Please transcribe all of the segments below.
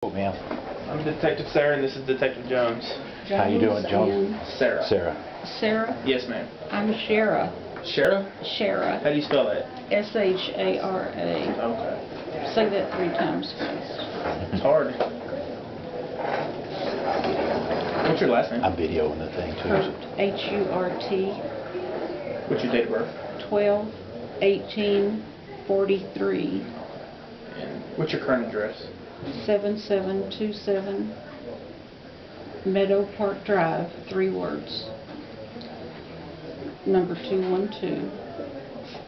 Oh, ma'am. I'm Detective Sarah, and this is Detective Jones. How you doing, Jones? Sarah. Sarah. Sarah? Yes, ma'am. I'm Shara. Shara? Shara. How do you spell that? S-H-A-R-A. Okay. Say that 3 times fast. It's hard. What's your last name? I'm videoing the thing, too. Hurt. H-U-R-T. What's your date of birth? 12/18/43. And what's your current address? 7727 Meadow Park Drive, 3 words. Number 212.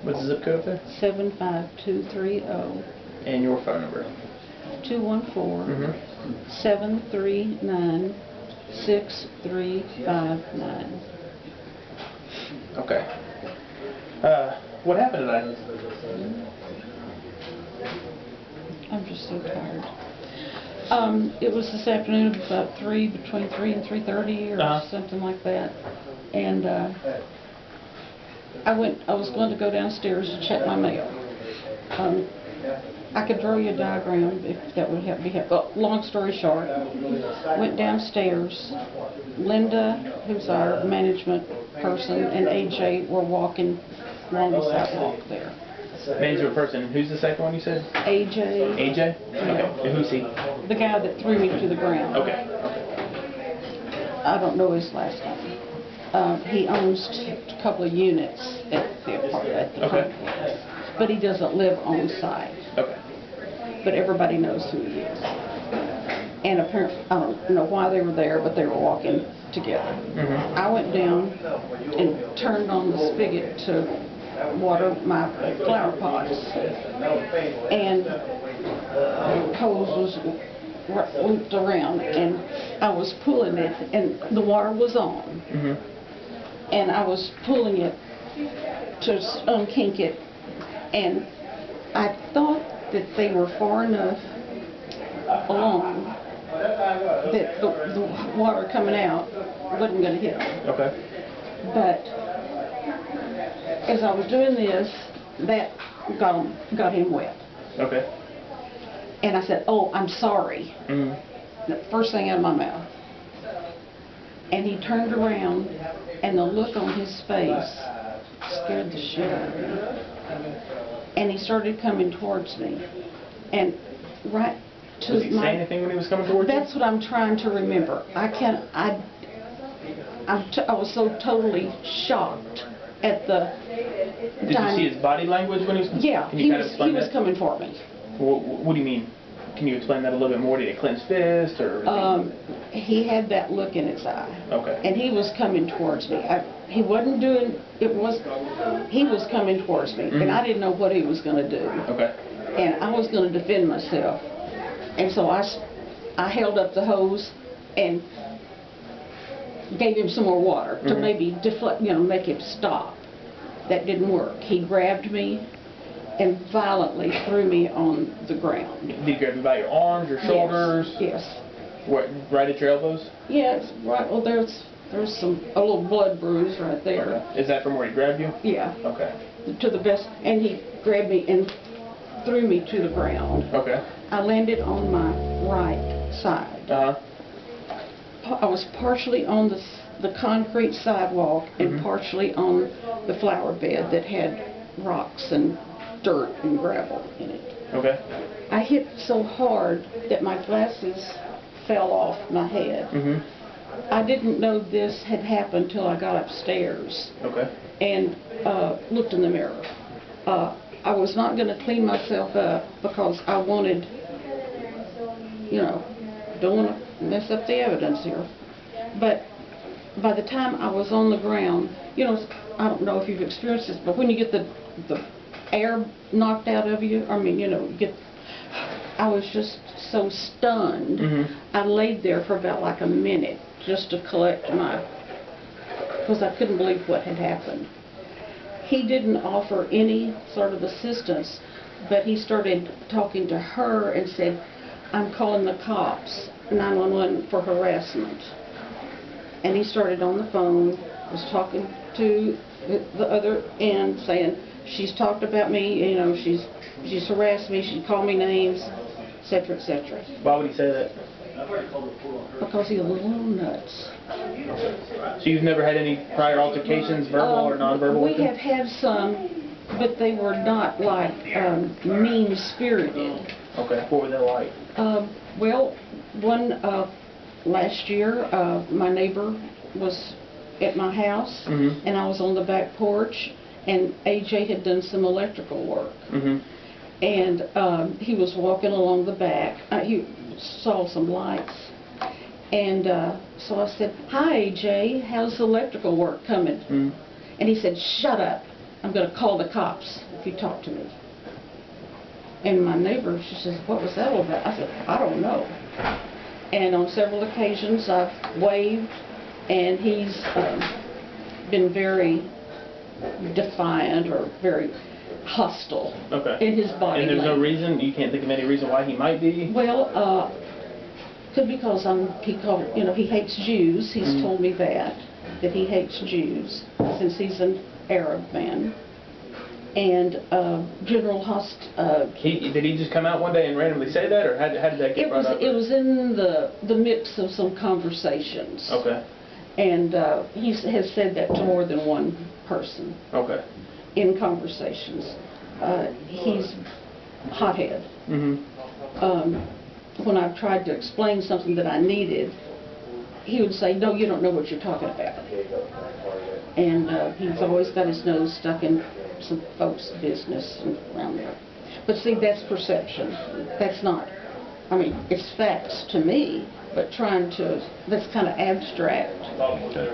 What's the zip code there? 75230. And your phone number? 214-739-6359. Okay. What happened today? I'm just so tired. It was this afternoon about between 3 and 3:30 or something like that. And I was going to go downstairs to check my mail. I could draw you a diagram if that would help me. Long story short, went downstairs. Linda, who's our management person, and AJ were walking along the sidewalk there. Management person. Who's the second one you said? AJ. AJ? Okay. And who's he? The guy that threw me to the ground. Okay. I don't know his last name. He owns a couple of units at the apartment. Okay. But he doesn't live on site. Okay. But everybody knows who he is. And apparently, I don't know why they were there, but they were walking together. I went down and turned on the spigot to water my flower pots. And the hose was looped around, and I was pulling it, and the water was on. And I was pulling it to unkink it, and I thought that they were far enough along that the water coming out wasn't going to hit them. Okay. But as I was doing this, that got him wet. Okay. And I said, "Oh, I'm sorry." The first thing out of my mouth. And he turned around, and the look on his face scared the shit out of me. And he started coming towards me. And right to Was he saying anything when he was coming towards you? That's what I'm trying to remember. I was so totally shocked at the Did you see his body language when he was? Yeah, Can you kind of explain he was that? coming for me. What do you mean? Can you explain that a little bit more? Did he clench fist or? He had that look in his eye. Okay. And he was coming towards me. He wasn't doing it. He was coming towards me, and I didn't know what he was going to do. Okay. And I was going to defend myself, and so I held up the hose and gave him some more water to maybe deflect, make him stop. That didn't work. He grabbed me and violently threw me on the ground. Did he grab you by your arms, your shoulders? Yes. What, right at your elbows? Yes, right. Well, there's a little blood bruise right there. Okay. Is that from where he grabbed you? Yeah. Okay. To the best, and he grabbed me and threw me to the ground. Okay. I landed on my right side. I was partially on the concrete sidewalk and partially on the flower bed that had rocks and dirt and gravel in it. Okay. I hit so hard that my glasses fell off my head. I didn't know this had happened till I got upstairs. Okay. And looked in the mirror. I was not going to clean myself up because I wanted, don't want to mess up the evidence here. But by the time I was on the ground, I don't know if you've experienced this, but when you get the air knocked out of you, I was just so stunned. I laid there for about like a minute just to collect because I couldn't believe what had happened. He didn't offer any sort of assistance, but he started talking to her and said, "I'm calling the cops, 911 for harassment." And he started on the phone, was talking to the other end, saying, "She's talked about me, she's harassed me, she called me names." etc., etc. Why would he say that? Because he's a little nuts. So you've never had any prior altercations, verbal or nonverbal? with We him? have had some, but they were not like mean-spirited. Okay. What were they like? Well, one last year, my neighbor was at my house, Mm-hmm. and I was on the back porch, and AJ had done some electrical work. Mm-hmm. And he was walking along the back. He saw some lights. And so I said, "Hi, AJ, how's the electrical work coming?" Mm-hmm. And he said, "Shut up. I'm going to call the cops if you talk to me." And my neighbor, she says, "What was that all about?" I said, "I don't know." And on several occasions I've waved, and he's been very defiant or very hostile Okay. in his body And there's no language. reason, you can't think of any reason why he might be? Well, could be because he hates Jews. He's Mhm. told me that he hates Jews since he's an Arab man. And general Did he just come out one day and randomly say that, or how did that get brought up? it was in the mix of some conversations. Okay. And he has said that to more than one person Okay. in conversations. He's hothead. Mm-hmm. When I've tried to explain something that I needed, he would say, "No, you don't know what you're talking about." And he's always got his nose stuck in some folks' business around there. But see, that's perception. That's not, I mean, it's facts to me, but that's kind of abstract.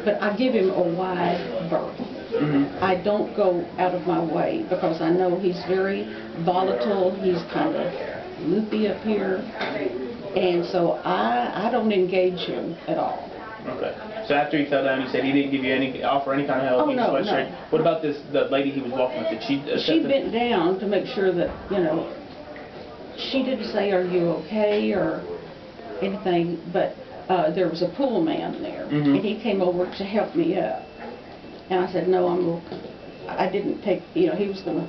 But I give him a wide berth. Mm-hmm. I don't go out of my way because I know he's very volatile. He's kind of loopy up here. And so I don't engage him at all. Okay. So after he fell down, you said he didn't offer any kind of help? Oh, He just no, went no. straight. What about the lady he was walking with? Did she accept She him? bent down to make sure that, she didn't say, "Are you okay?" or anything, but there was a pool man there, Mhm. and he came over to help me up. And I said, "No, I didn't take," he was going to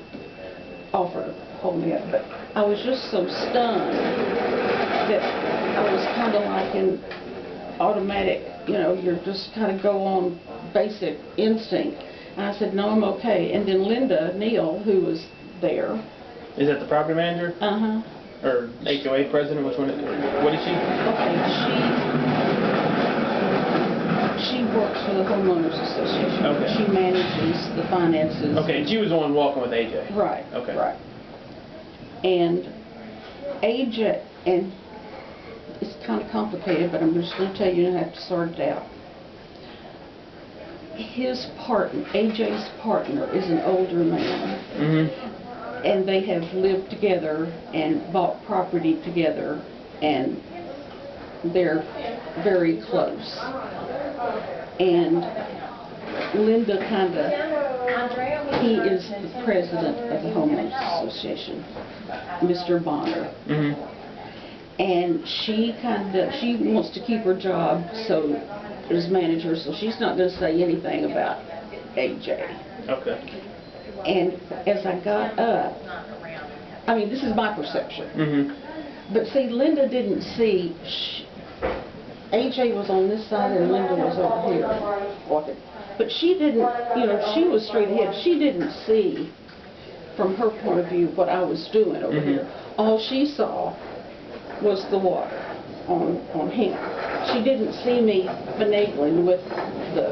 offer to hold me up, but I was just so stunned that I was kind of like in automatic, you're just kind of go on basic instinct. And I said, "No, I'm okay." And then Linda Neal, who was there. Is that the property manager? Uh-huh. Or HOA president? Which one? What is she? Okay, she works for the homeowners association. Okay. She manages the finances. Okay, she was the one walking with AJ. Right. Okay. Right. And AJ, and it's kind of complicated, but I'm just going to tell you, and I have to sort it out. His partner, AJ's partner, is an older man. Mm-hmm. And they have lived together and bought property together, and they're very close. And Linda he is the president of the homeowners association, Mr. Bonner. Mm-hmm. And she wants to keep her job as manager, so she's not going to say anything about AJ. Okay. And as I got up, I mean, this is my perception. Mm-hmm. But see, Linda didn't see. AJ was on this side and Linda was over here walking. But she didn't, she was straight ahead. She didn't see, from her point of view, what I was doing over Mm-hmm. here. All she saw was the water on him. She didn't see me finagling with the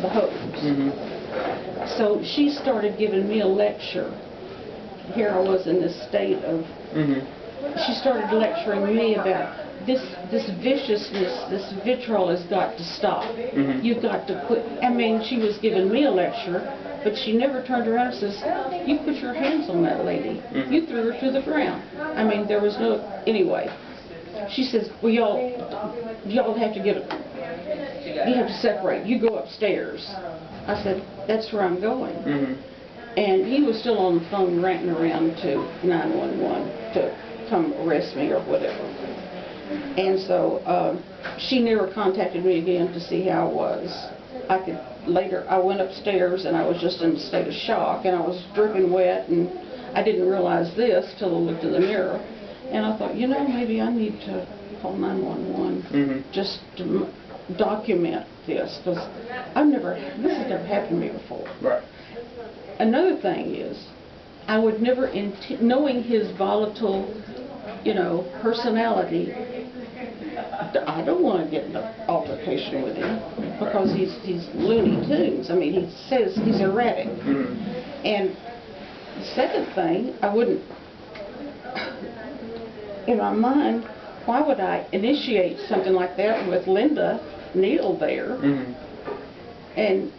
hose. Mm-hmm. So she started giving me a lecture. Here I was in this state of, she started lecturing me about this viciousness, this vitriol has got to stop. Mm-hmm. You've got to quit. I mean, she was giving me a lecture, but she never turned around and says, "You put your hands on that lady. Mm-hmm. You threw her to the ground." I mean, there was no, anyway. She says, "Well, y'all have to you have to separate. You go upstairs." I said, "That's where I'm going." Mm-hmm. And he was still on the phone ranting around to 911 to come arrest me or whatever. And so she never contacted me again to see how I was. Later I went upstairs and I was just in a state of shock and I was dripping wet, and I didn't realize this till I looked in the mirror. And I thought, you know, maybe I need to call 911 just to document this, because this has never happened to me before. Right. Another thing is, I would never, knowing his volatile, you know, personality, I don't want to get in an altercation with him because he's Looney Tunes. I mean, he says he's erratic. And the second thing, I wouldn't, in my mind, why would I initiate something like that with Linda Neal there? And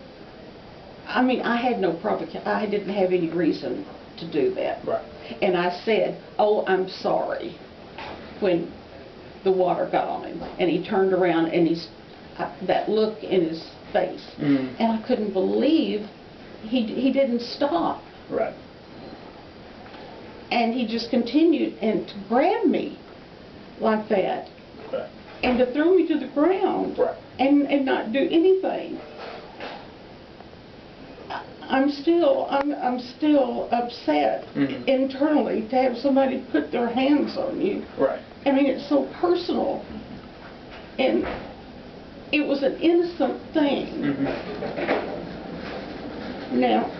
I mean, I had no I didn't have any reason to do that. Right. And I said, "Oh, I'm sorry," when the water got on him, and he turned around and that look in his face, and I couldn't believe he didn't stop. Right. And he just continued and to grab me like that, Okay. and to throw me to the ground, Right. and not do anything. I'm still upset internally to have somebody put their hands on you. Right. I mean, it's so personal, and it was an innocent thing. Now,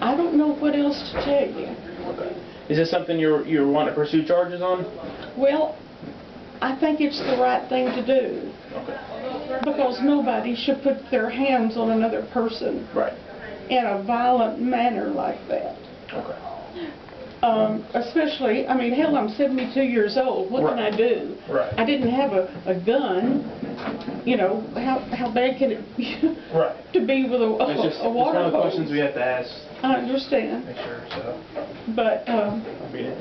I don't know what else to tell you. Okay. Is this something you're wanting to pursue charges on? Well, I think it's the right thing to do. Okay. Because nobody should put their hands on another person Right. in a violent manner like that. Okay. Especially, I mean, hell, I'm 72 years old. What can I do? Right. I didn't have a gun. You know, how bad can it be Right. to be with It's just a it's water one of the hose? questions we have to ask. I understand. Make sure. So. But, I mean,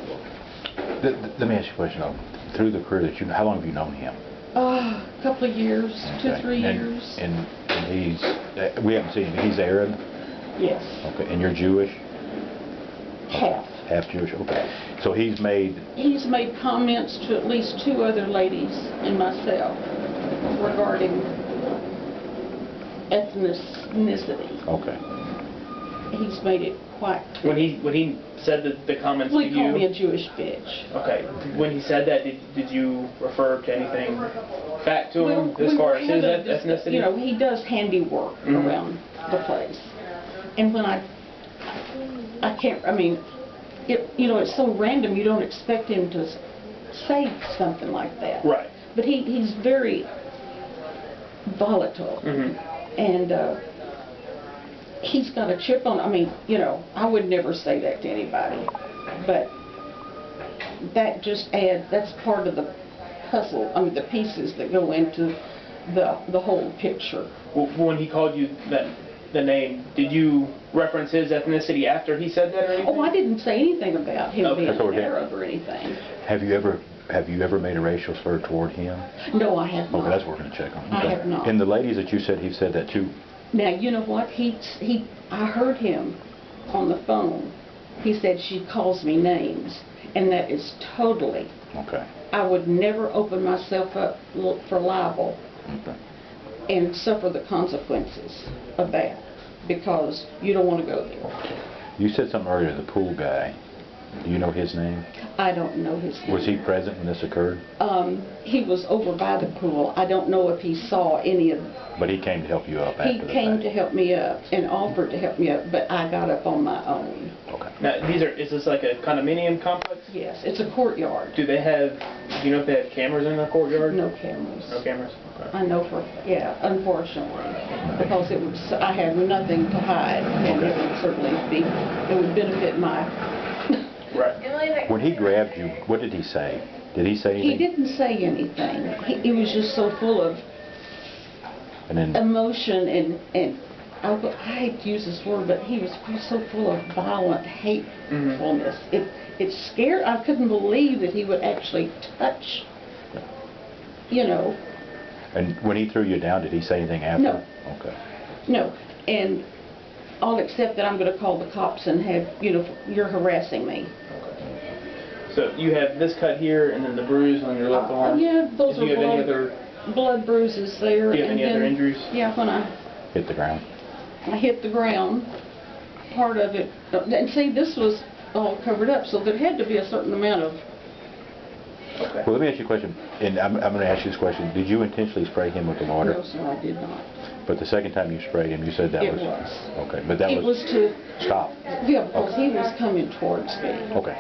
Let me ask you a question though. Through the career that how long have you known him? a couple of years, Okay. 2-3 years. And he's, we haven't seen him, he's Arab? Yes. Okay, and you're Jewish? Half. Half Jewish, okay. So he's made comments to at least 2 other ladies and myself regarding ethnicity. okay. He's made it quite clear. when he said the comments Well, to he called me you. a Jewish bitch. Okay. When he said that, did you refer to anything back to him as we far were as his having this- ethnicity? You know, he does handiwork around the place. And when I can't, I mean, you know, it's so random, you don't expect him to say something like that. Right. But he's very volatile. And he's got a chip on, I mean, you know, I would never say that to anybody. But that just that's part of the puzzle, I mean, the pieces that go into the whole picture. Well, when he called you the name, did you reference his ethnicity after he said that or anything? Oh, I didn't say anything about him being That's what an we're Arab or anything. Have you ever made a racial slur toward him? No, I have not. Okay, that's what we're going to check on. I Okay. have not. And the ladies that you said he said that to? Now, you know what? I heard him on the phone. He said, she calls me names. And that is totally. Okay. I would never open myself up for libel Okay. and suffer the consequences of that, because you don't want to go there. You said something earlier, the pool guy. Do you know his name? I don't know his name. Was he present when this occurred? He was over by the pool. I don't know if he saw any of. But he came to help you up after He the came fact. to help me up and offered to help me up, but I got up on my own. Okay. Now, is this like a condominium complex? Yes, it's a courtyard. Do you know if they have cameras in their courtyard? No cameras. No cameras? Okay. I know unfortunately, because I had nothing to hide, and it would certainly it would benefit my. Right. When he grabbed you, what did he say? Did he say anything? He didn't say anything. He was just so full of And then, emotion and I hate to use this word, but he was so full of violent hatefulness. It scared. I couldn't believe that he would actually touch. You know. and when he threw you down, did he say anything after? No. Okay. No, and I'll accept that I'm going to call the cops and have, you know, you're harassing me. So you have this cut here, and then the bruise on your left arm. Yeah, those Do you are have any other? blood bruises there. Do you have any other injuries? Yeah, when I Hit the ground. hit the ground, part of it, and see, this was all covered up, so there had to be a certain amount of Okay. Well, let me ask you a question, and I'm going to ask you this question. Did you intentionally spray him with the water? No, sir, I did not. But the second time you sprayed him, you said that It was... was. Okay, but that It was to, Stop. yeah, because he was coming towards me. Okay.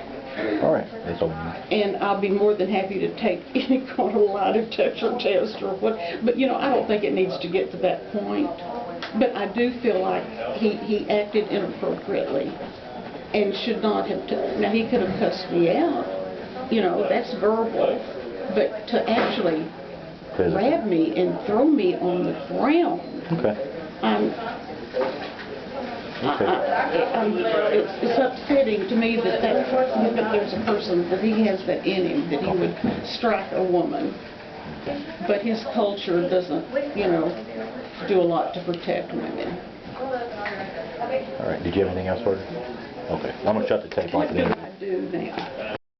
All right. That's all. And I'll be more than happy to take any kind of lie detector test or what, but you know, I don't think it needs to get to that point. But I do feel like he acted inappropriately and should not have, now he could have cussed me out, you know, that's verbal, but to actually grab me and throw me on the ground, Okay. it's upsetting to me that there's a person that he has that in him, that he would strike a woman. But his culture doesn't, you know, do a lot to protect women. All right. Did you have anything else for her? Okay. I'm going to shut the tape off. What do I do now?